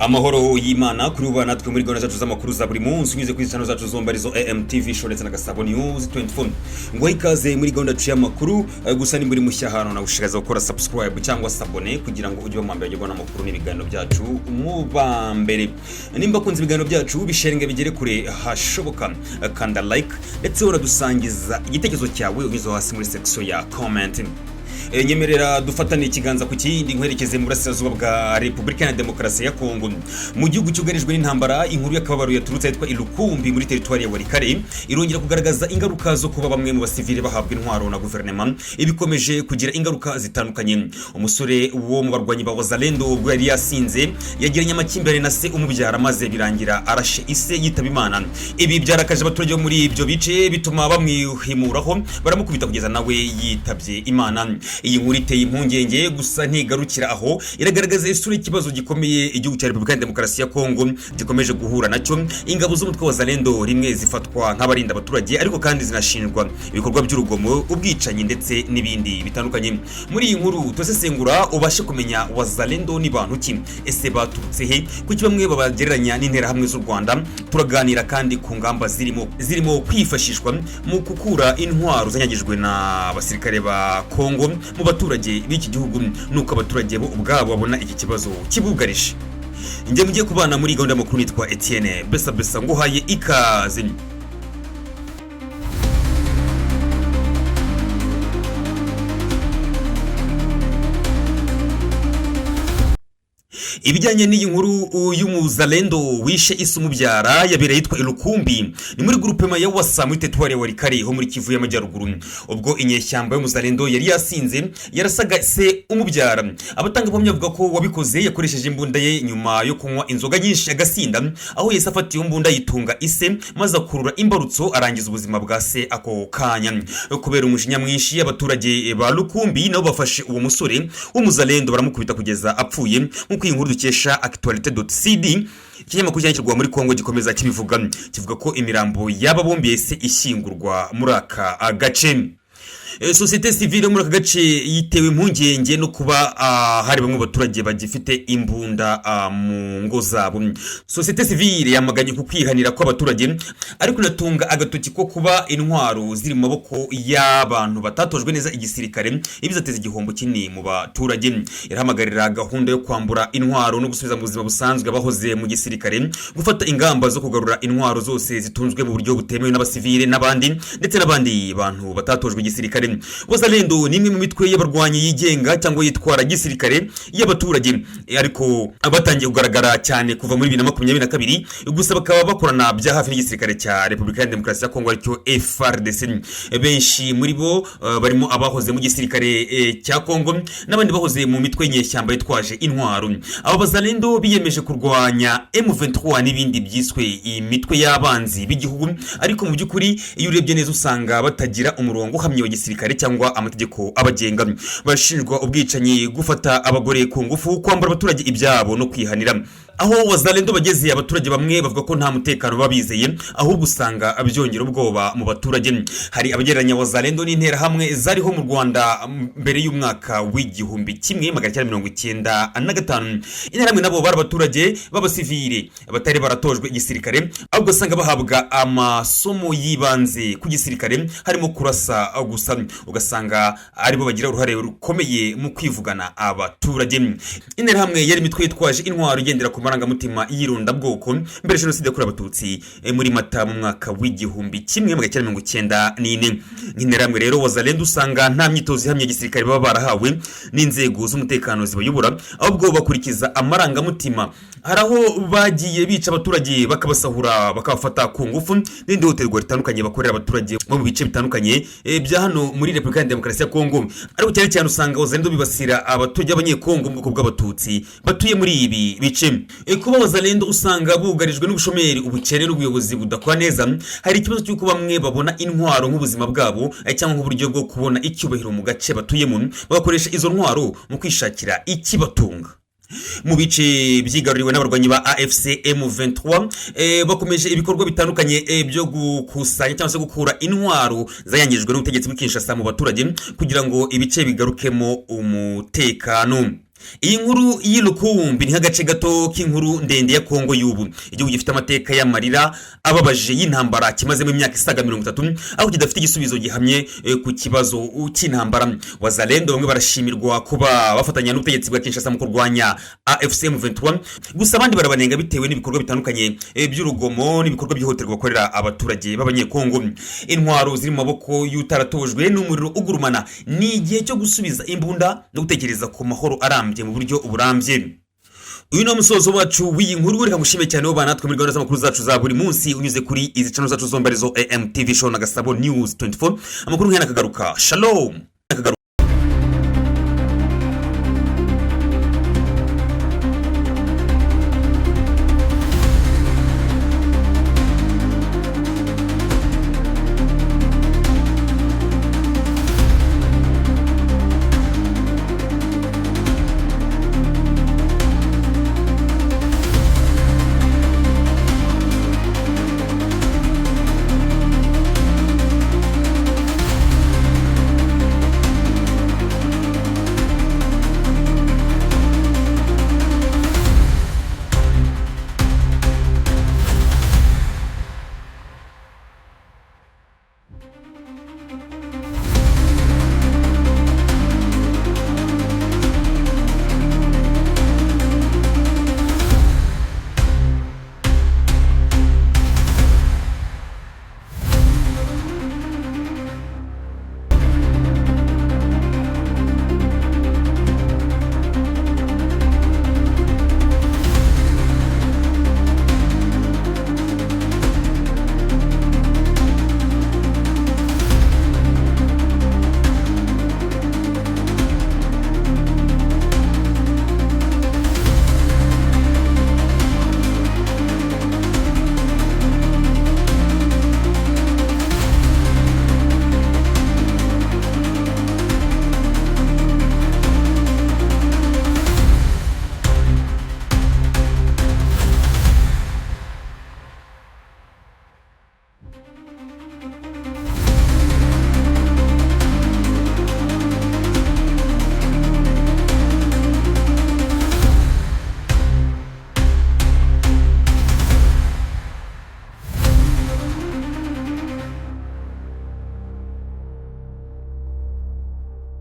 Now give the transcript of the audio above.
Amahoro y'Imana kuri ubu natwe muri gahunda zacu z'amakuru za buri munsi unyuze kuri channel zacu zombi arizo AMTV show ndetse na Gasabo News 24. Ngo ikaze muri gahunda yacu y'amakuru, gusa ni muri mushyahano na gushikaza gukora subscribe cyangwa sabone kugira ngo ujye bamambere ujye bona amakuru n'ibiganiro byacu mu bambere. Nimba kunze ibiganiro byacu bisharinga bigere kure hashoboka, kanda like ndetse uradusangiza igitekerezo cyawe ubizo hasi muri section ya comment. Nyemerera dufatane ikiganza ku kindi nkwerekeze mu burasirazuba bwa Repubulika ya Demokarasi ya Kongo. Mu gihugu cyugarijwe n'intambara, inkuru y'akababaro yaturutse yitwa Ilukumbi muri territoire ya Walikale irongera kugaragaza ingaruka zo kuba bamwe mu basivile bahabwa intwaro na guverinoma, ibikomeje kugira ingaruka zitandukanye. Umusore wo mu barwanyi ba Umuzalendo ubwo yari yasinze yagiranye amakimbirane na se umubyara maze birangira arashe ise yitaba Imana. Ibi byarakaje abaturage bo muri ibyo bice bituma bamwihimuraho baramukubita kugeza nawe yitabye Imana. Iyi nkuru iteye impungenge gusa ntigarukira aho, iragaragaza isura y'ikibazo gikomeye igihugu cya Repubulika ya Demokarasi ya Kongo gikomeje guhura nacyo. Ingabo z'umutwe wa Wasinze rimwe zifatwa nk'abarinda abaturage ariko kandi zinashinjwa ibikorwa by'urugomo, ubwicanyi ndetse n'ibindi bitandukanye. Muri iyi nkuru tosesengura ubashe kumenya Wasinze ni bantu ki, ese baturutse he, kuki bamwe babagereranya n'intera hamwe z'u Rwanda. Turaganira kandi ku ngamba zirimo kwifashishwa mu kukura intwaro zanyagijwe na basirikare ba Kongo mu baturage b'iki gihugu, nuko abaturage bo ubwabo babona iki kibazo kibugarije. Njye mugiye kubana muri gahunda y'amakuru nitwa Etienne Besa nguhaye ikaze. Ibijyanye n'iyi nkuru y'Umuzalendo wishe ise umubyara yabereye yitwa Ilukumbi ni muri groupement ya Wasa muri territoire ya Walikale ho muri Kivu y'Amajyaruguru. Ubwo inyeshyamba y'Umuzalendo yari yasinze yarasaga se umubyara. Abatanga bamwe bavuga ko wabikoze yakoresheje imbunda ye nyuma yo kunywa inzoga nyinshi agasinda, aho yese afatiye imbunda yitunga ise maze akurura imbarutso arangiza ubuzima bwa se ako kanya. Kubera umujinya mwinshi abaturage ba Lukumbi nabo bafashe uwo musore w'Umuzalendo baramukubita kugeza apfuye, nk'uko inkuru dukesha actualite.cd ikinyamakuru cyandikirwa muri Kongo gikomeza kibivuga, kivuga ko imirambo y'aba bombi yese ishyingurwa muri aka gace. Societe civile muri aka gace yitewe impungenge no kuba hari bamwe baturage bagifite imbunda mu ngo zabo. Societe civile yamaganye ku kwihanira kw'abaturage ariko natunga agatoki ko kuba intwaro ziri mu maboko y'abantu batatojwe neza igisirikare ibizateza igihombo kinini mu baturage. Irahamagarira gahunda yo kwambura intwaro no gusubiza mu buzima busanzwe abahoze mu gisirikare, gufata ingamba zo kugarura intwaro zose zitunzwe mu buryo butemewe n'abasivile n'abandi ndetse n'abandi bantu batatojwe igisirikare. Wasinze ni imwe mu mitwe y'abarwanyi yigenga cyangwa yitwara gisirikare y'abaturage, ariko abatangiye kugaragara cyane kuva muri 2022 gusa bakaba bakorana bya hafi n'igisirikare cya Repubulika ya Demokarasi ya Kongo aricyo FARDC. Benshi muri bo barimo abahoze mu gisirikare cya Kongo n'abandi bahoze mu mitwe nyeshyamba yitwaje intwaro. Aba Wasinze biyemeje kurwanya M23 n'ibindi byiswe imitwe y'abanzi b'igihugu, ariko mu by'ukuri iyo urebye neza usanga batagira umurongo uhamye wa gisirikare cyangwa amategeko abagenga. Bashinjwa ubwicanyi, gufata abagore ku ngufu, kwambura abaturage ibyabo no kwihanira. Aho Wasinze bageze abaturage bamwe bavuga ko nta mutekano babizeye, ahubwo usanga abyongera ubwoba mu baturage. Hari abagereranya Wasinze n'intera hamwe zariho mu Rwanda mbere y'umwaka w'igihumbi 1995. Intera hamwe nabo bari abaturage b'abasivile batari baratojwe igisirikare, ahubwo usanga bahabwa amasomo yibanze ku gisirikare harimo kurasa gusa, ugasanga aribo bagira uruhare rukomeye mu kwivugana abaturage. Intera hamwe yari imitwe yitwaje intwaro igendera ku marangamutima y'irunda bwoko mbere jenoside yakorewe abatutsi muri Mata mu mwaka w'igihumbi 1994. Nk'interamwe rero Wasinze usanga nta myitozo ihamye gisirikare baba barahawe n'inzego z'umutekano zibayobora, ahubwo bakurikiza amarangamutima. Hari aho bagiye bica abaturage bakabasahura bakabafata ku ngufu n'indi hoterwa ritandukanye bakorera abaturage mu bice bitandukanye bya hano muri Repubulika ya Demokarasi ya Kongo. Ariko cyane cyane usanga Wasinze bibasira abaturage b'abanyekongo mu bwoko bw'abatutsi batuye muri ibi bice. Kuba Wasinze usanga bugarijwe n'ubushomeri, ubukene n'ubuyobozi budakora neza. Hari ikibazo cy'uko bamwe babona intwaro nk'ubuzima bwabo cyangwa nk'uburyo bwo kubona icyubahiro mu gace batuyemo, bagakoresha izo ntwaro mu kwishakira ikibatunga. Mu bice byigaruriwe n'abarwanyi ba AFC M23 bakomeje ibikorwa bitandukanye byo gukusanya cyangwa se gukura intwaro zayangijwe n'ubutegetsi bw'Kinshasa mu baturage kugira ngo ibice bigarukemo umutekano. iyi nkuru y'Ilukumbi ni nk'agace gato k'inkuru ndende ya Kongo y'ubu, igihugu gifite amateka y'amarira ababaje y'intambara kimazemo imyaka isaga 30 aho kidafite igisubizo gihamye ku kibazo cy'intambara. Wazalendo bamwe barashimirwa kuba bafatanya n'ubutegetsi bwa Kinshasa mu kurwanya AFC M23, gusa abandi barabanenga bitewe n'ibikorwa bitandukanye by'urugomo n'ibikorwa by'ihohoterwa bakorera abaturage b'abanyekongo. Intwaro ziri mu maboko y'utaratojwe n'umuriro ugurumana, ni igihe cyo gusubiza imbunda no gutekereza ku mahoro arambye mu buryo uburambye. Uyu ni umusozo wacu w'iyi nkuru, reka ngushime cyane wowe natwe muri gahunda z'amakuru zacu za buri munsi unyuze kuri izi channel zacu zombi arizo AM TV show na Gasabo News 24. Amakuru nk'aya nakagaruka. Shalom.